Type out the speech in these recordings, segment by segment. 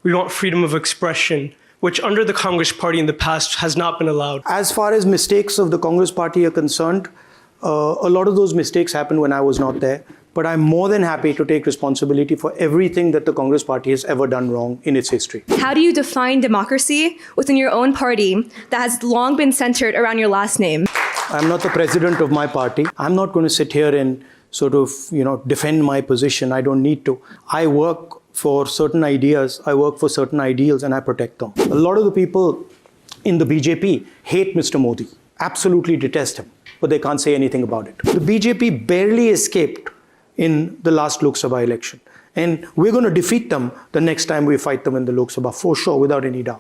We want freedom of expression, which under the Congress Party in the past has not been allowed. As far as mistakes of the Congress Party are concerned, a lot of those mistakes happened when I was not there. But I'm more than happy to take responsibility for everything that the Congress Party has ever done wrong in its history. How do you define democracy within your own party that has long been centered around your last name? I'm not the president of my party. I'm not going to sit here and sort of, defend my position. I don't need to. I work for certain ideas. I work for certain ideals and I protect them. A lot of the people in the BJP hate Mr. Modi, absolutely detest him, but they can't say anything about it. The BJP barely escaped in the last Lok Sabha election. And we're going to defeat them the next time we fight them in the Lok Sabha, for sure, without any doubt.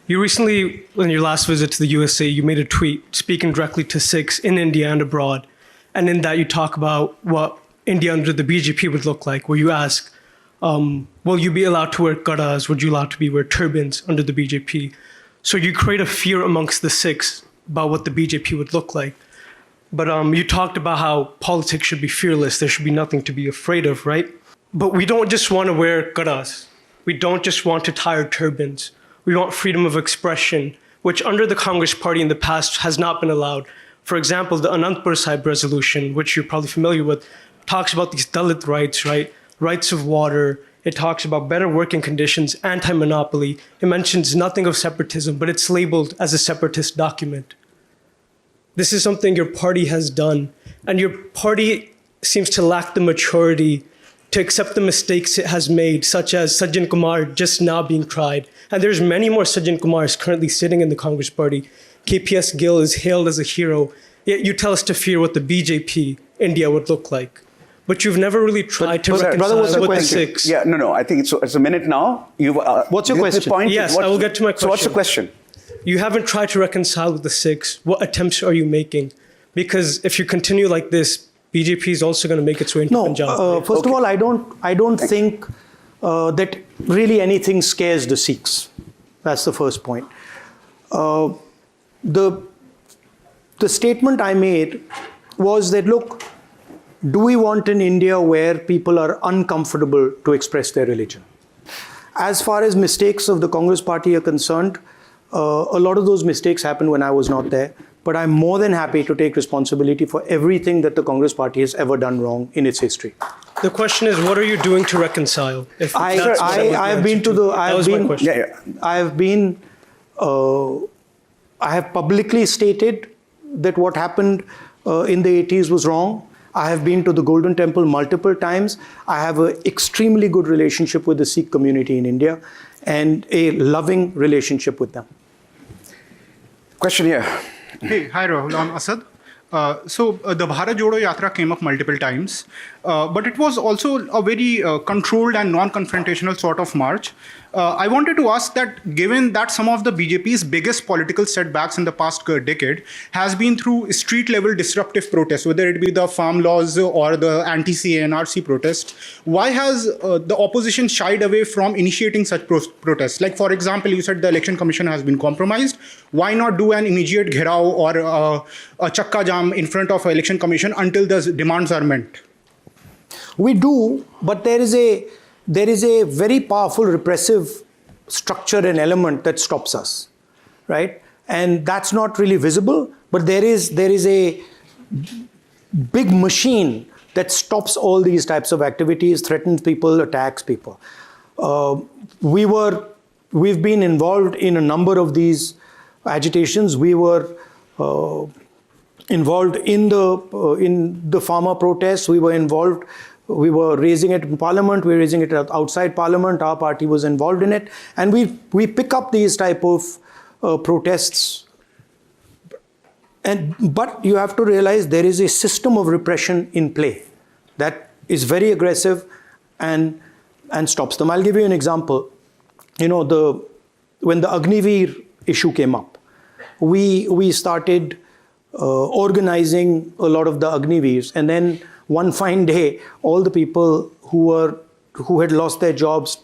You recently, in your last visit to the USA, you made a tweet speaking directly to Sikhs in India and abroad. And in that you talk about what India under the BJP would look like, where you ask, will you be allowed to wear gaddas? Would you allowed to wear turbans under the BJP? So you create a fear amongst the Sikhs about what the BJP would look like. But you talked about how politics should be fearless. There should be nothing to be afraid of, right? But we don't just want to wear gaddas. We don't just want to tie turbans. We want freedom of expression, which under the Congress Party in the past has not been allowed. For example, the Anandpur Sahib resolution, which you're probably familiar with, talks about these Dalit rights, right? Rights of water. It talks about better working conditions, anti-monopoly. It mentions nothing of separatism, but it's labeled as a separatist document. This is something your party has done, and your party seems to lack the maturity to accept the mistakes it has made, such as Sajjan Kumar just now being tried. And there's many more Sajjan Kumars currently sitting in the Congress Party. KPS Gill is hailed as a hero, yet you tell us to fear what the BJP India would look like. But you've never really tried to reconcile with the Sikhs. Yeah, no, I think it's a minute now. What's your question? Yes, I will get to my question. So what's the question? You haven't tried to reconcile with the Sikhs. What attempts are you making? Because if you continue like this, BJP is also going to make its way into Punjab. First of all, I don't think that really anything scares the Sikhs. That's the first point. The statement I made was that, look, do we want an India where people are uncomfortable to express their religion? As far as mistakes of the Congress Party are concerned, a lot of those mistakes happened when I was not there. But I'm more than happy to take responsibility for everything that the Congress Party has ever done wrong in its history. The question is, what are you doing to reconcile? I have publicly stated that what happened in the 80s was wrong. I have been to the Golden Temple multiple times. I have an extremely good relationship with the Sikh community in India and a loving relationship with them. Question here. Hey, hi Rahul, I'm Asad. The Bharat Jodo Yatra came up multiple times, but it was also a very controlled and non-confrontational sort of march. I wanted to ask that, given that some of the BJP's biggest political setbacks in the past decade has been through street-level disruptive protests, whether it be the farm laws or the anti-CNRC protest, why has the opposition shied away from initiating such protests? Like, for example, you said the Election Commission has been compromised. Why not do an immediate gherao or a chakka jam in front of Election Commission until the demands are met? We do, but there is a very powerful repressive structure and element that stops us, right? And that's not really visible, but there is a big machine that stops all these types of activities, threatens people, attacks people. We've been involved in a number of these agitations. We were involved in the farmer protests. We were raising it in Parliament. We were raising it outside Parliament. Our party was involved in it, and we pick up these type of protests. But you have to realize there is a system of repression in play that is very aggressive and stops them. I'll give you an example. When the Agniveer issue came up, we started organizing a lot of the Agniveers, and then one fine day, all the people who had lost their jobs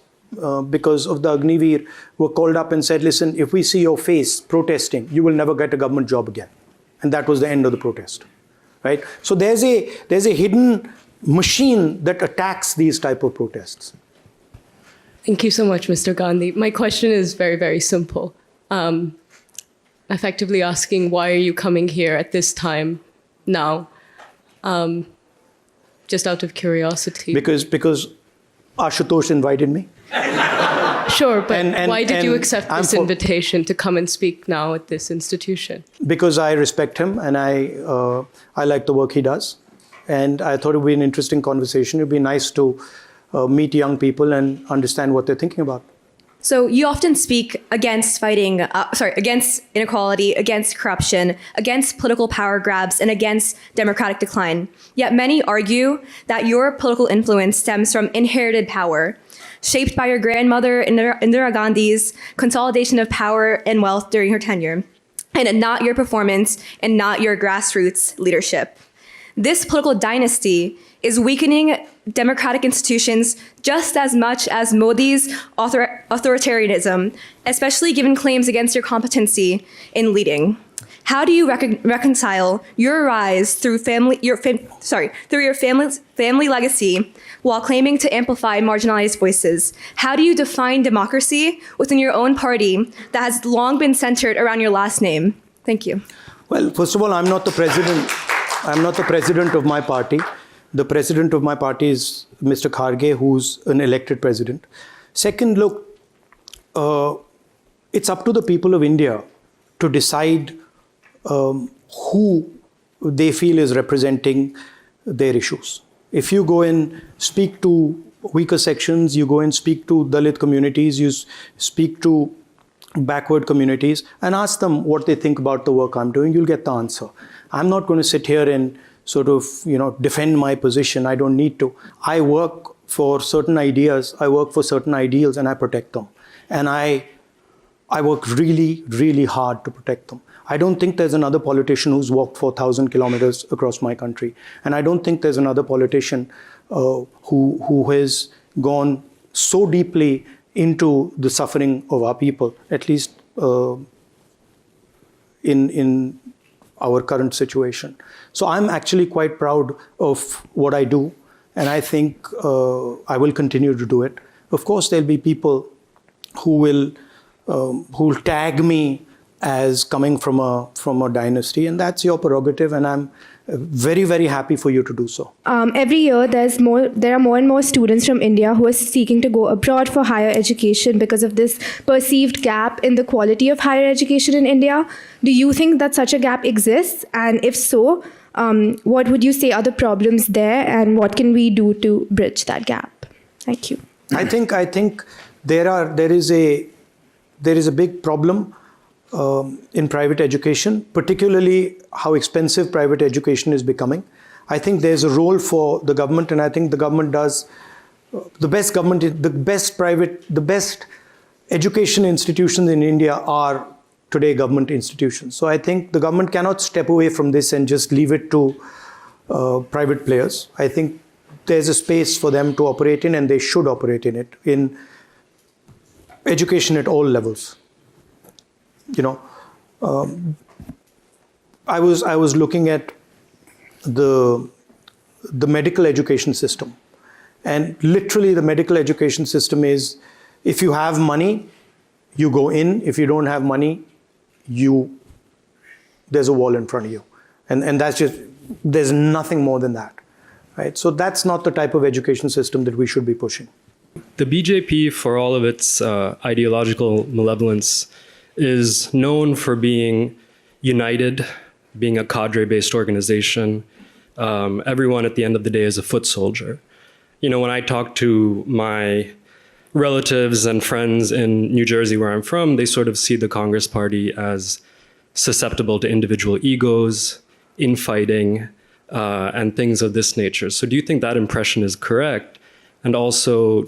because of the Agniveer were called up and said, listen, if we see your face protesting, you will never get a government job again. And that was the end of the protest, right? So there's a hidden machine that attacks these type of protests. Thank you so much, Mr. Gandhi. My question is very, very simple. Effectively asking, why are you coming here at this time now? Just out of curiosity. Because Ashutosh invited me. Sure, but And why did you accept I'm this for- invitation to come and speak now at this institution? Because I respect him and I like the work he does. And I thought it would be an interesting conversation. It would be nice to meet young people and understand what they're thinking about. So you often speak against against inequality, against corruption, against political power grabs, and against democratic decline. Yet many argue that your political influence stems from inherited power, shaped by your grandmother Indira Gandhi's consolidation of power and wealth during her tenure, and not your performance and not your grassroots leadership. This political dynasty is weakening democratic institutions just as much as Modi's authoritarianism, especially given claims against your competency in leading. How do you reconcile your rise through your family legacy while claiming to amplify marginalized voices? How do you define democracy within your own party that has long been centered around your last name? Thank you. Well, first of all, I'm not the president. I'm not the president of my party. The president of my party is Mr. Kharge, who's an elected president. Second, look, it's up to the people of India to decide who they feel is representing their issues. If you go and speak to weaker sections, you go and speak to Dalit communities, you speak to backward communities and ask them what they think about the work I'm doing, you'll get the answer. I'm not going to sit here and sort of, defend my position. I don't need to. I work for certain ideas, I work for certain ideals, and I protect them. And I work really, really hard to protect them. I don't think there's another politician who's walked 4,000 kilometers across my country. And I don't think there's another politician who has gone so deeply into the suffering of our people, at least in our current situation. So I'm actually quite proud of what I do, and I think I will continue to do it. Of course, there'll be people who will tag me as coming from a dynasty, and that's your prerogative, and I'm very, very happy for you to do so. Every year, there are more and more students from India who are seeking to go abroad for higher education because of this perceived gap in the quality of higher education in India. Do you think that such a gap exists? And if so, what would you say are the problems there, and what can we do to bridge that gap? Thank you. I think there is a big problem in private education, particularly how expensive private education is becoming. I think there's a role for the government, and I think the government does the best education institutions in India are today government institutions. So I think the government cannot step away from this and just leave it to private players. I think there's a space for them to operate in, and they should operate in it, in education at all levels. I was looking at the medical education system, and literally the medical education system is, if you have money, you go in. If you don't have money, there's a wall in front of you, and that's just, there's nothing more than that, right? So that's not the type of education system that we should be pushing. The BJP, for all of its ideological malevolence, is known for being united, being a cadre-based organization. Everyone at the end of the day is a foot soldier. When I talk to my relatives and friends in New Jersey, where I'm from, they sort of see the Congress Party as susceptible to individual egos, infighting, and things of this nature. So do you think that impression is correct? And also,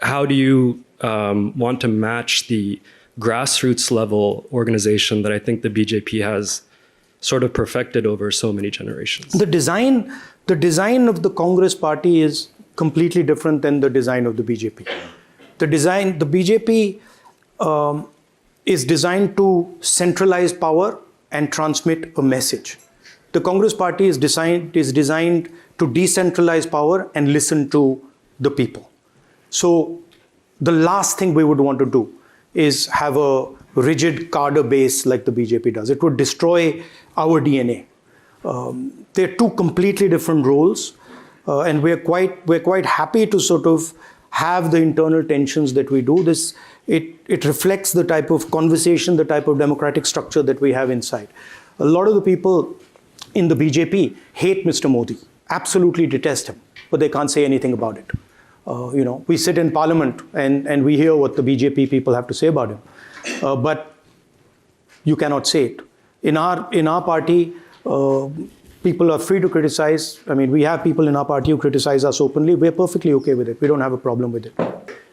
how do you want to match the grassroots level organization that I think the BJP has sort of perfected over so many generations? The design of the Congress Party is completely different than the design of the BJP. The BJP is designed to centralize power and transmit a message. The Congress Party is designed to decentralize power and listen to the people. So the last thing we would want to do is have a rigid cadre base like the BJP does. It would destroy our DNA. They're two completely different roles, and we're quite happy to sort of have the internal tensions that we do. It reflects the type of conversation, the type of democratic structure that we have inside. A lot of the people in the BJP hate Mr. Modi, absolutely detest him, but they can't say anything about it. We sit in parliament and we hear what the BJP people have to say about him, but you cannot say it. In our party, people are free to criticize. I mean, we have people in our party who criticize us openly. We're perfectly okay with it. We don't have a problem with it.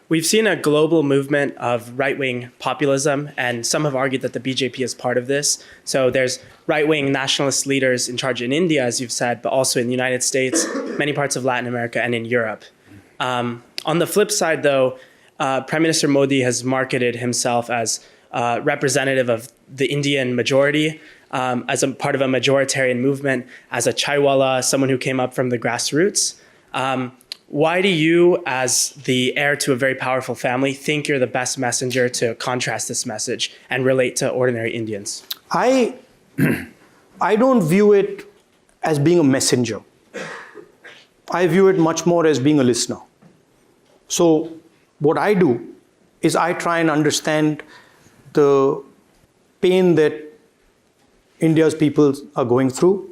We've seen a global movement of right-wing populism, and some have argued that the BJP is part of this. So there's right-wing nationalist leaders in charge in India, as you've said, but also in the United States, many parts of Latin America, and in Europe. On the flip side, though, Prime Minister Modi has marketed himself as representative of the Indian majority, as a part of a majoritarian movement, as a chaiwala, someone who came up from the grassroots. Why do you, as the heir to a very powerful family, think you're the best messenger to contrast this message and relate to ordinary Indians? I don't view it as being a messenger. I view it much more as being a listener. So what I do is I try and understand the pain that India's people are going through.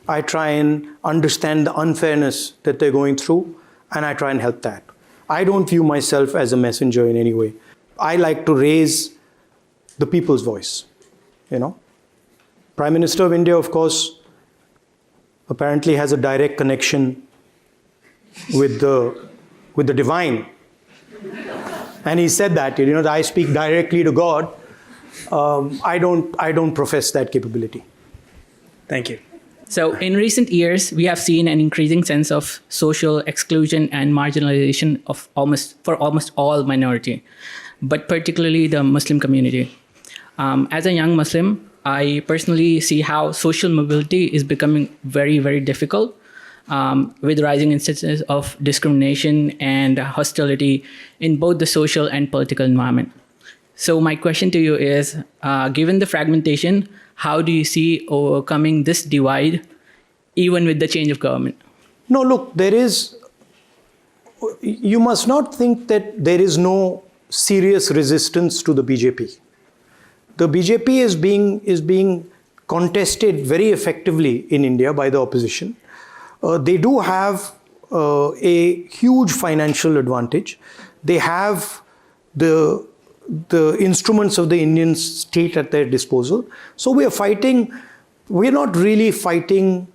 I try and understand the unfairness that they're going through, and I try and help that. I don't view myself as a messenger in any way. I like to raise the people's voice, Prime Minister of India, of course, apparently has a direct connection with the divine. And he said that, I speak directly to God. I don't profess that capability. Thank you. So in recent years, we have seen an increasing sense of social exclusion and marginalization for almost all minority, but particularly the Muslim community. As a young Muslim, I personally see how social mobility is becoming very, very difficult, with rising instances of discrimination and hostility in both the social and political environment. So my question to you is, given the fragmentation, how do you see overcoming this divide, even with the change of government? No, look, you must not think that there is no serious resistance to the BJP. The BJP is being contested very effectively in India by the opposition. They do have a huge financial advantage. They have the instruments of the Indian state at their disposal. So we're not really fighting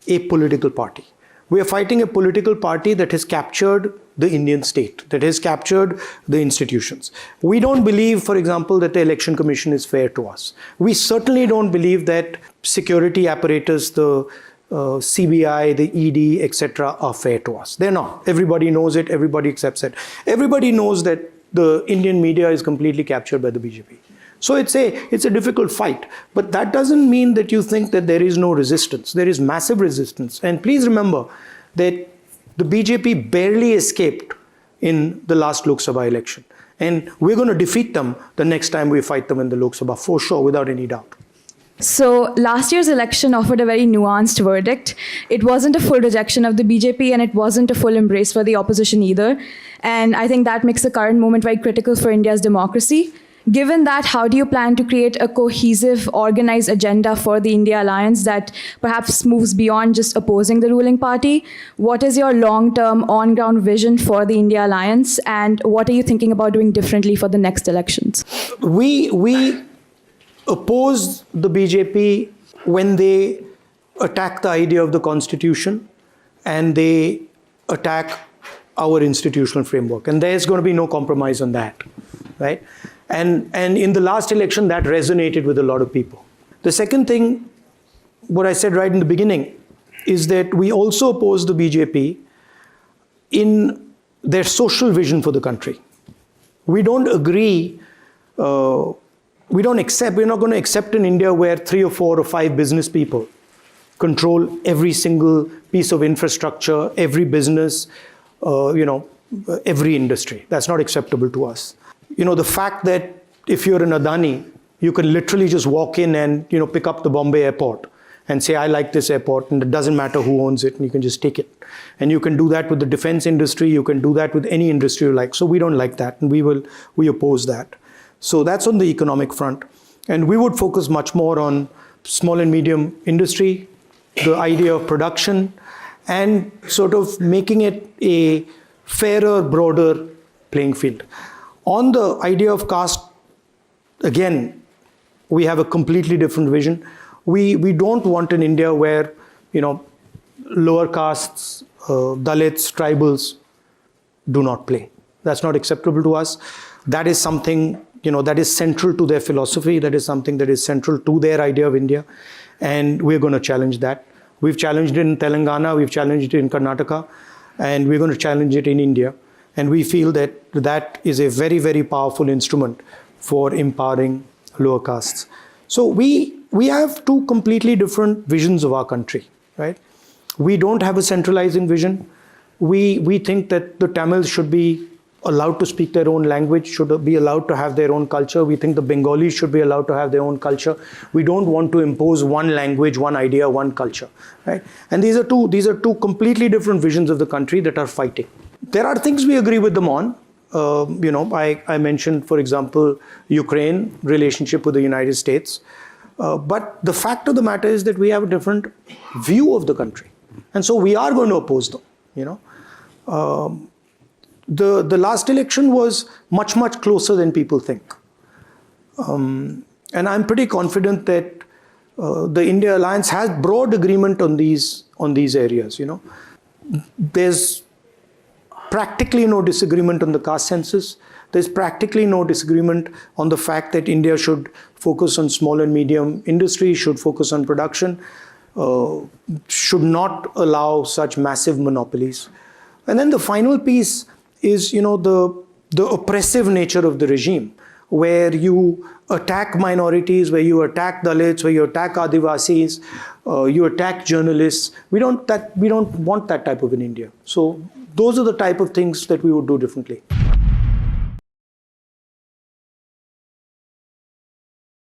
a political party. We are fighting a political party that has captured the Indian state, that has captured the institutions. We don't believe, for example, that the Election Commission is fair to us. We certainly don't believe that security apparatus, the CBI, the ED, etc., are fair to us. They're not. Everybody knows it. Everybody accepts it. Everybody knows that the Indian media is completely captured by the BJP. So it's a difficult fight. But that doesn't mean that you think that there is no resistance. There is massive resistance. And please remember that the BJP barely escaped in the last Lok Sabha election. And we're going to defeat them the next time we fight them in the Lok Sabha, for sure, without any doubt. So last year's election offered a very nuanced verdict. It wasn't a full rejection of the BJP, and it wasn't a full embrace for the opposition either. And I think that makes the current moment very critical for India's democracy. Given that, how do you plan to create a cohesive, organized agenda for the India Alliance that perhaps moves beyond just opposing the ruling party? What is your long-term, on-ground vision for the India Alliance, and what are you thinking about doing differently for the next elections? We oppose the BJP when they attack the idea of the Constitution and they attack our institutional framework. And there's going to be no compromise on that, right? And in the last election, that resonated with a lot of people. The second thing, what I said right in the beginning, is that we also oppose the BJP in their social vision for the country. We don't agree, we're not going to accept in India where 3 or 4 or 5 business people control every single piece of infrastructure, every business, every industry. That's not acceptable to us. The fact that if you're an Adani, you can literally just walk in and pick up the Bombay airport and say, I like this airport, and it doesn't matter who owns it, and you can just take it. And you can do that with the defense industry, you can do that with any industry you like. So we don't like that, and we oppose that. So that's on the economic front. And we would focus much more on small and medium industry, the idea of production, and sort of making it a fairer, broader playing field. On the idea of caste, again, we have a completely different vision. We don't want an India where, lower castes, Dalits, tribals do not play. That's not acceptable to us. That is something, that is central to their philosophy. That is something that is central to their idea of India. And we're going to challenge that. We've challenged it in Telangana, we've challenged it in Karnataka, and we're going to challenge it in India. And we feel that that is a very, very powerful instrument for empowering lower castes. So we have two completely different visions of our country, right? We don't have a centralizing vision. We think that the Tamils should be allowed to speak their own language, should be allowed to have their own culture. We think the Bengalis should be allowed to have their own culture. We don't want to impose one language, one idea, one culture, right? And these are two completely different visions of the country that are fighting. There are things we agree with them on. I mentioned, for example, Ukraine relationship with the United States. But the fact of the matter is that we have a different view of the country. And so we are going to oppose them, The last election was much, much closer than people think. And I'm pretty confident that the India Alliance has broad agreement on these areas, There's practically no disagreement on the caste census. There's practically no disagreement on the fact that India should focus on small and medium industry, should focus on production, should not allow such massive monopolies. And then the final piece is, the oppressive nature of the regime, where you attack minorities, where you attack Dalits, where you attack Adivasis, you attack journalists. We don't want that type of an India. So those are the type of things that we would do differently.